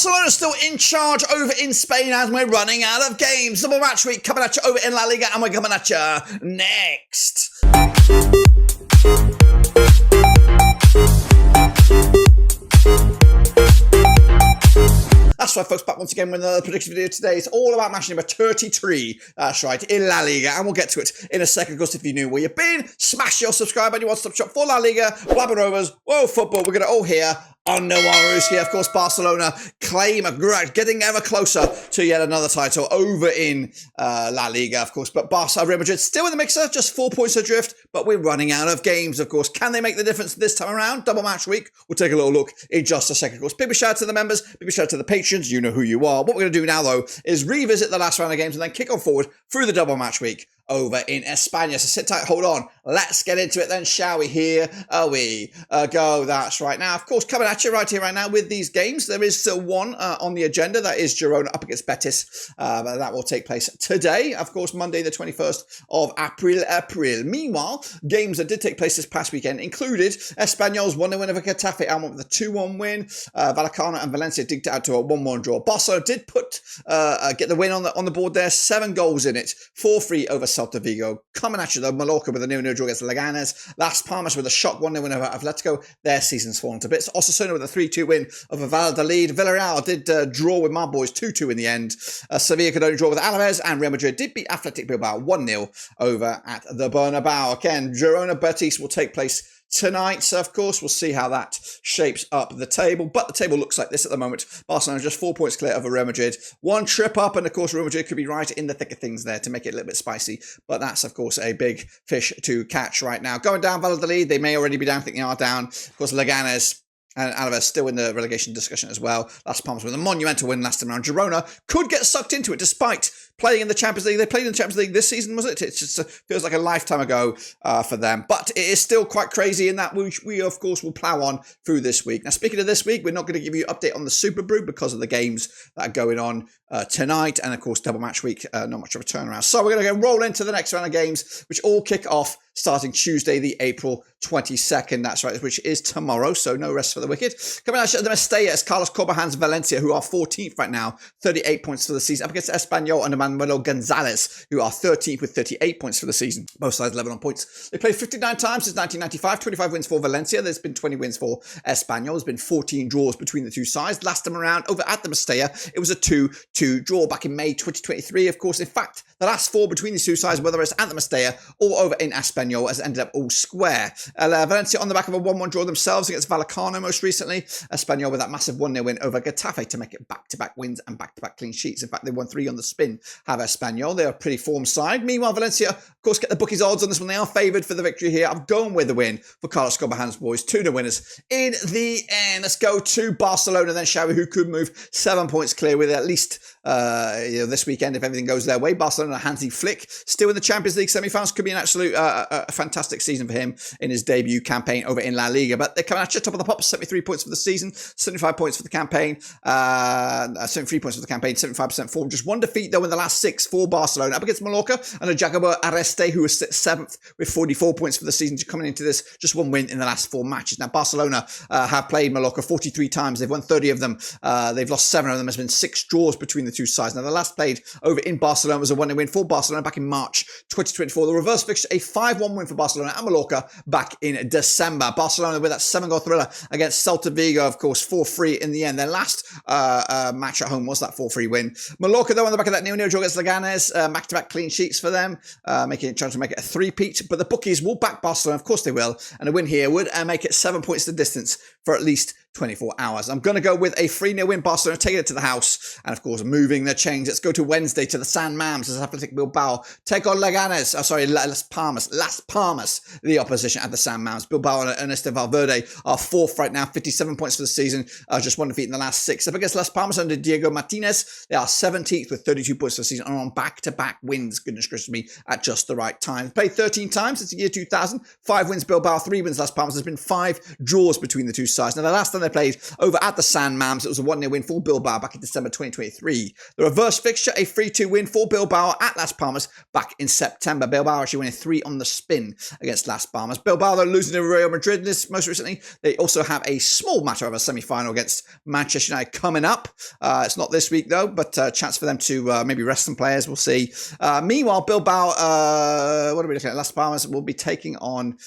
Barcelona still in charge over in Spain as we're running out of games. Double match week coming at you over in La Liga, and we're coming at you next. That's right, folks, back once again with another prediction video today. It's all about match number 33, that's right, in La Liga, and we'll get to it in a second, because if you knew where you've been, smash your subscribe and your one-stop shop for La Liga, Blabber Rovers, World Football. We're going to all hear on No Ruski. Of course, Barcelona claim getting ever closer to yet another title over in La Liga, of course. But Barca, Real Madrid still in the mixer, just 4 points adrift, but we're running out of games, of course. Can they make the difference this time around? Double match week. We'll take a little look in just a second, of course. Big shout out to the members, big shout out to the patrons. You know who you are. What we're going to do now, though, is revisit the last round of games and then kick on forward through the double match week over in España. So sit tight, hold on. Let's get into it then, shall we? Here we go. That's right. Now, of course, coming at you right here, right now with these games, there is still one on the agenda. That is Girona up against Betis. But that will take place today. Of course, Monday, the 21st of April. Meanwhile, games that did take place this past weekend included Espanyol's 1-0 win over Getafe, Almond with a 2-1 win. Vallecano and Valencia digged it out to a 1-1 draw. Barcelona did get the win on the board there. 7 goals in it. 4-3 over Celta Vigo. Coming at you though, Mallorca with a 0-0 draw against Leganes. Las Palmas with a shock 1-0 win over Atletico. Their season's fallen to bits. Osasuna with a 3-2 win over Valladolid. Villarreal did draw with my boys 2-2 in the end. Sevilla could only draw with Alaves, and Real Madrid did beat Atletico Bilbao 1-0 over at the Bernabeu. Again, Girona Betis will take place tonight, so of course we'll see how that shapes up the table, but the table looks like this at the moment. Barcelona just 4 points clear over Real Madrid, 1 trip up, and of course Real Madrid could be right in the thick of things there to make it a little bit spicy, but that's of course a big fish to catch right now. Going down Valladolid, they may already be down. I think they are down. Of course, Leganes and Alaves still in the relegation discussion as well. Las Palmas with a monumental win last time around. Girona could get sucked into it despite playing in the Champions League. They played in the Champions League this season, was it? It just feels like a lifetime ago for them. But it is still quite crazy in that we of course, will plough on through this week. Now, speaking of this week, we're not going to give you an update on the Super Brew because of the games that are going on tonight. And, of course, double match week, not much of a turnaround. So we're going to go roll into the next round of games, which all kick off starting Tuesday, the April 22nd. That's right, which is tomorrow, so no rest for the wicked. Coming out of the Mestalla is Carlos Corbejan's Valencia, who are 14th right now, 38 points for the season, up against Espanyol and Manuel Gonzalez, who are 13th with 38 points for the season. Both sides level on points. They played 59 times since 1995, 25 wins for Valencia. There's been 20 wins for Espanyol. There's been 14 draws between the two sides. Last time around, over at the Mestalla, it was a 2-2 draw back in May 2023. Of course, in fact, the last 4 between these two sides, whether it's at the Mestalla or over in Espanyol, has ended up all square. Valencia on the back of a 1-1 draw themselves against Vallecano most recently. Espanyol with that massive 1-0 win over Getafe to make it back-to-back wins and back-to-back clean sheets. In fact, they won 3 on the spin, have Espanyol. They're a pretty form side. Meanwhile, Valencia, of course, get the bookies odds on this one. They are favoured for the victory here. I'm going with the win for Carlos Corbejan's boys. 2-0 winners in the end. Let's go to Barcelona then, shall we? Who could move 7 points clear with at least this weekend if everything goes their way. Barcelona, Hansi Flick, still in the Champions League semi-finals. Could be an absolute fantastic season for him in his debut campaign over in La Liga. But they're coming at you top of the pops, 73 points for the season, 75 points for the campaign, 73 points for the campaign, 75% form. Just 1 defeat, though, in the last 6 for Barcelona. Up against Mallorca and a Jacobo Arreste, who was 7th with 44 points for the season. Coming into this, just 1 win in the last 4 matches. Now, Barcelona have played Mallorca 43 times. They've won 30 of them. They've lost 7 of them. There's been 6 draws between the two sides. Now, the last played over in Barcelona was a 1-0 win for Barcelona back in March 2024. The reverse fixture, a 5-1 win for Barcelona and Mallorca back in December. Barcelona with that 7-goal thriller against Celta Vigo, of course, 4-3 in the end. Their last match at home was that 4-3 win. Mallorca, though, on the back of that 0-0 draw against Leganes, back-to-back clean sheets for them, trying to make it a 3-peat. But the bookies will back Barcelona, of course they will, and a win here would make it 7 points the distance for at least 24 hours. I'm going to go with a 3-0 win. Barcelona taking it to the house, and of course moving the chains. Let's go to Wednesday to the San Mams as Atletico Bilbao take on Leganes. Las Palmas, the opposition at the San Mams. Bilbao and Ernesto Valverde are 4th right now, 57 points for the season, just 1 defeat in the last 6. Up against Las Palmas under Diego Martinez, they are 17th with 32 points for the season and on back-to-back wins, goodness gracious me, at just the right time. Played 13 times since the year 2000, 5 wins Bilbao, 3 wins Las Palmas. There's been 5 draws between the two sides. Now, the last time they played over at the San Mams, it was a 1-0 win for Bilbao back in December 2023. The reverse fixture, a 3-2 win for Bilbao at Las Palmas back in September. Bilbao actually winning 3 on the spin against Las Palmas. Bilbao, though, losing to Real Madrid this most recently. They also have a small matter of a semi-final against Manchester United coming up. It's not this week, though, but a chance for them to maybe rest some players. We'll see. Meanwhile, Bilbao, what are we looking at? Las Palmas will be taking on...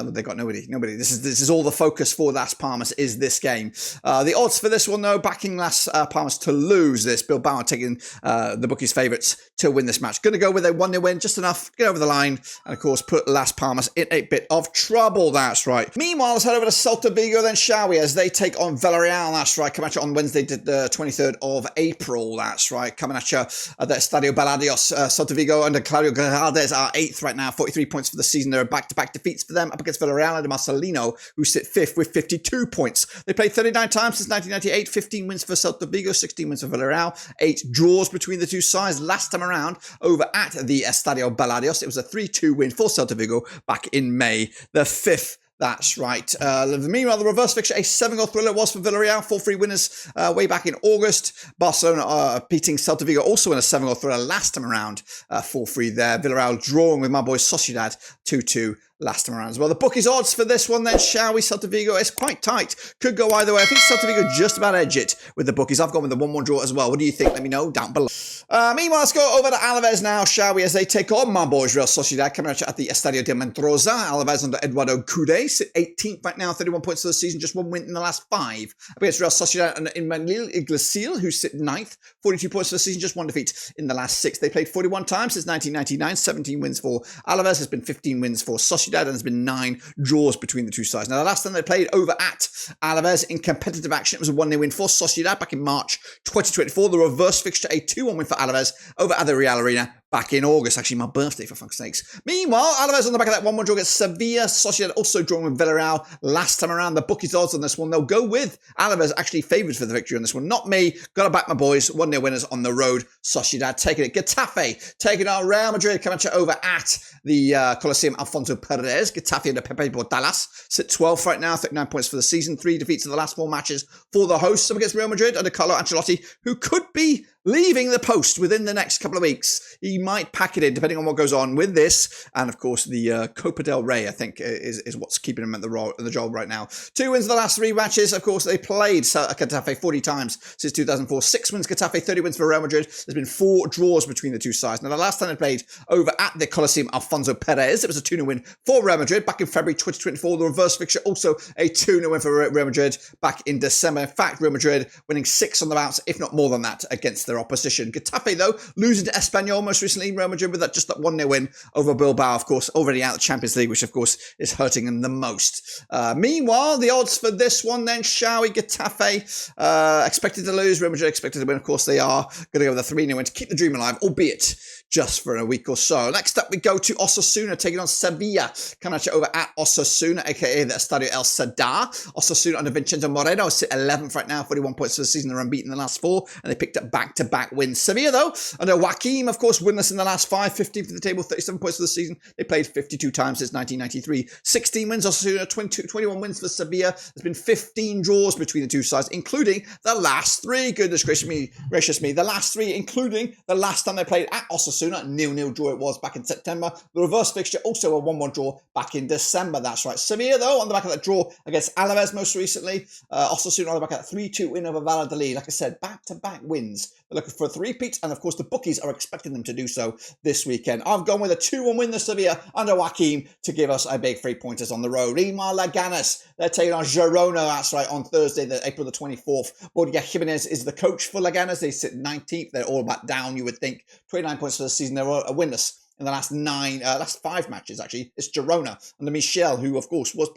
they've got nobody. This is all the focus for Las Palmas is this game. The odds for this one, though, backing Las Palmas to lose this. Bilbao are taking the bookies' favourites to win this match. Going to go with a 1-0 win, just enough, get over the line, and of course put Las Palmas in a bit of trouble. That's right. Meanwhile, let's head over to Celta Vigo then, shall we, as they take on Villarreal. That's right. Coming at you on Wednesday, the 23rd of April. That's right. Coming at you at the Estadio Baladeos. Celta Vigo under Claudio Gerardes are 8th right now, 43 points for the season. There are back-to-back defeats for them up against Villarreal de Marcelino, who sit 5th with 52 points. They played 39 times since 1998, 15 wins for Celta Vigo, 16 wins for Villarreal, 8 draws between the two sides. Last time around, over at the Estadio Baladeos, it was a 3-2 win for Celta Vigo back in May the 5th. That's right. Meanwhile, the reverse fixture, a 7-goal thriller was for Villarreal, 4-3 winners way back in August. Barcelona beating Celta Vigo also in a 7-goal thriller last time around, 4-3 there. Villarreal drawing with my boys Sociedad, 2-2 last time around as well. The bookies odds for this one then, shall we? Celta Vigo, it's quite tight. Could go either way. I think Celta Vigo just about edge it with the bookies. I've gone with the 1-1 draw as well. What do you think? Let me know down below. Meanwhile, let's go over to Alaves now, shall we, as they take on my boys Real Sociedad, coming at the Estadio de Mendoza. Alaves under Eduardo Cude, sit 18th right now, 31 points for the season, just 1 win in the last 5. Against Real Sociedad and Emmanuel Iglesias, who sit 9th, 42 points for the season, just 1 defeat in the last 6. They played 41 times since 1999, 17 wins for Alaves, has been 15 wins for Sociedad, and has been 9 draws between the two sides. Now, the last time they played over at Alaves in competitive action, it was a 1-0 win for Sociedad back in March 2024. The reverse fixture, a 2-1 win for Alaves over at the Real Arena back in August. Actually, my birthday, for fuck's sakes. Meanwhile, Alaves on the back of that 1-1 draw against Sevilla. Sociedad also drawing with Villarreal last time around. The bookies odds on this one, they'll go with Alaves actually favoured for the victory on this one. Not me. Got to back my boys. 1-0 winners on the road. Sociedad taking it. Getafe taking on Real Madrid. Coming over at the Coliseum Alfonso Perez. Getafe under Pepe Bordalas sit 12th right now. 39 points for the season. 3 defeats in the last 4 matches for the hosts. Some against Real Madrid under Carlo Ancelotti, who could be leaving the post within the next couple of weeks. He might pack it in, depending on what goes on with this. And, of course, the Copa del Rey, I think, is what's keeping him at the job right now. 2 wins in the last 3 matches. Of course, they played Getafe 40 times since 2004. 6 wins Getafe, 30 wins for Real Madrid. There's been 4 draws between the two sides. Now, the last time they played over at the Coliseum Alfonso Perez, it was a 2-0 win for Real Madrid back in February 2024. The reverse fixture, also a 2-0 win for Real Madrid back in December. In fact, Real Madrid winning 6 on the bounce, if not more than that, against their opposition. Getafe, though, losing to Espanyol most recently. Real Madrid with that 1-0 win over Bilbao, of course, already out of the Champions League, which, of course, is hurting them the most. Meanwhile, the odds for this one then, shall we? Getafe expected to lose. Real Madrid expected to win. Of course, they are going to go with a 3-0 win to keep the dream alive, albeit just for a week or so. Next up, we go to Osasuna, taking on Sevilla. Coming at you over at Osasuna, aka the Estadio El Sadar. Osasuna under Vincenzo Moreno sit 11th right now, 41 points for the season. They're unbeaten in the last 4, and they picked up back-to-back wins. Sevilla, though, under Joaquim, of course, winless in the last 5, 15th for the table, 37 points for the season. They played 52 times since 1993. 16 wins, Osasuna, 21 wins for Sevilla. There's been 15 draws between the two sides, including the last 3. Goodness gracious me. The last 3, including the last time they played at Osasuna. 0-0 draw it was back in September. The reverse fixture, also a 1-1 draw back in December. That's right. Sevilla, though, on the back of that draw against Alaves most recently. Osasuna on the back of that 3-2 win over Valladolid. Like I said, back-to-back wins. They're looking for a 3-peat, and of course the bookies are expecting them to do so this weekend. I've gone with a 2-1 win, the Sevilla under Joaquim, to give us a big 3 pointers on the road. Meanwhile, Leganes, they're taking on Girona, that's right, on Thursday, April the 24th. Borja Jimenez is the coach for Leganes. They sit 19th. They're all back down, you would think. 29 points for the season. They're a winless in the last 5 matches, actually. It's Girona under Michel, who, of course, was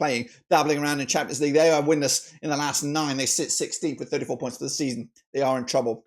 dabbling around in Champions League. They are winless in the last 9. They sit 16th with 34 points for the season. They are in trouble.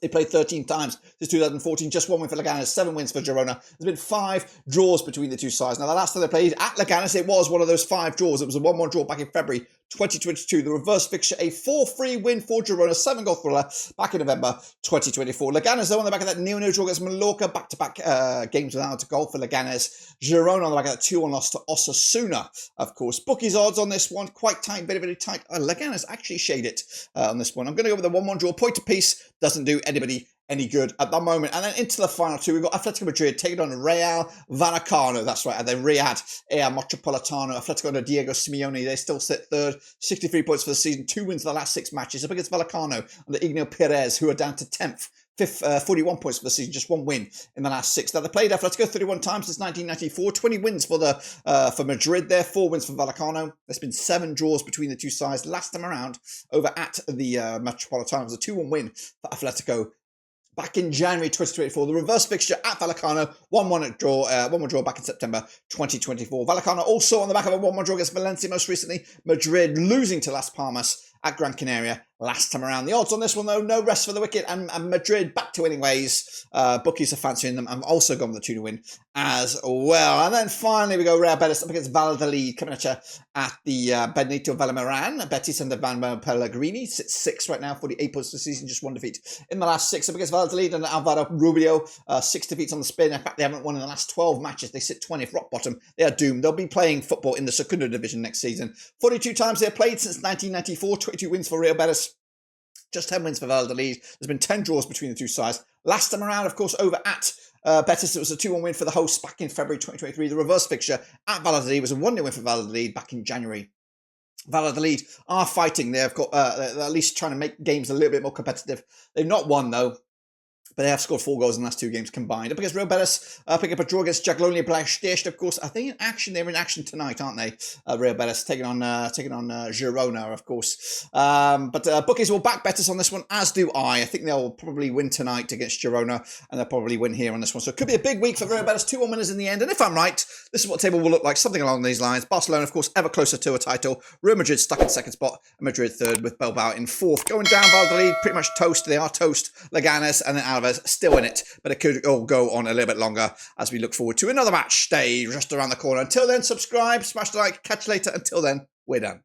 They played 13 times since 2014, just 1 win for Leganes, 7 wins for Girona. There's been 5 draws between the two sides. Now, the last time they played at Leganes, it was one of those 5 draws. It was a 1-1 draw back in February 2022. The reverse fixture, a 4-3 win for Girona, 7-goal thriller back in November 2024. Leganes, though, on the back of that 0-0 draw against Mallorca, back-to-back games without a goal for Leganes. Girona on the back of that 2-1 loss to Osasuna, of course. Bookies odds on this one, quite tight, very, very tight. Leganes actually shade it on this one. I'm going to go with a 1-1 draw, point apiece. Doesn't do anybody any good at the moment. And then into the final two, we've got Atletico Madrid taking on Real Vallecano. That's right, at the Riyadh Air Metropolitano. Atletico under Diego Simeone, they still sit third, 63 points for the season, 2 wins in the last 6 matches. Up against Vallecano under Ignio Perez, who are down to 10th. 41 points for the season, just 1 win in the last 6. Now, they played Atletico 31 times since 1994, 20 wins for Madrid there, 4 wins for Vallecano. There's been 7 draws between the two sides. Last time around, over at the Metropolitano, was a 2-1 win for Atletico back in January 2024. The reverse fixture at Vallecano, 1-1 draw back in September 2024. Vallecano also on the back of a 1-1 draw against Valencia most recently. Madrid losing to Las Palmas at Gran Canaria last time around. The odds on this one, though, no rest for the wicked, and Madrid back to winning ways. Bookies are fancying them. I've also gone with the 2 to win as well. And then finally, we go Real Betis up against Valladolid, coming at you at the Benito Villamaran. Betis under Van Pellegrini sits 6 right now, 48 points for the season, just 1 defeat in the last 6 up against Valladolid and Alvaro Rubio. 6 defeats on the spin. In fact, they haven't won in the last 12 matches. They sit 20th, rock bottom. They are doomed. They'll be playing football in the Segunda division next season. 42 times they've played since 1994, 22 wins for Real Betis. Just 10 wins for Valladolid. There's been 10 draws between the two sides. Last time around, of course, over at Betis, it was a 2-1 win for the hosts back in February 2023. The reverse fixture at Valladolid was a 1-0 win for Valladolid back in January. Valladolid are fighting. They've got they're at least trying to make games a little bit more competitive. They've not won, though, but they have scored 4 goals in the last 2 games combined. Up against Real Betis, picking up a draw against Jagiellonian Blažtejš, of course. I think in action, they're in action tonight, aren't they? Real Betis taking on Girona, of course. But bookies will back Betis on this one, as do I. I think they'll probably win tonight against Girona, and they'll probably win here on this one. So it could be a big week for Real Betis, 2-1 winners in the end. And if I'm right, this is what the table will look like, something along these lines. Barcelona, of course, ever closer to a title. Real Madrid stuck in 2nd spot, and Madrid 3rd, with Bilbao in 4th. Going down, Valladolid pretty much toast. They are toast. Leganes and then Alaves still in it, but it could all go on a little bit longer as we look forward to another match day just around the corner. Until then, subscribe, smash the like, catch you later. Until then, we're done.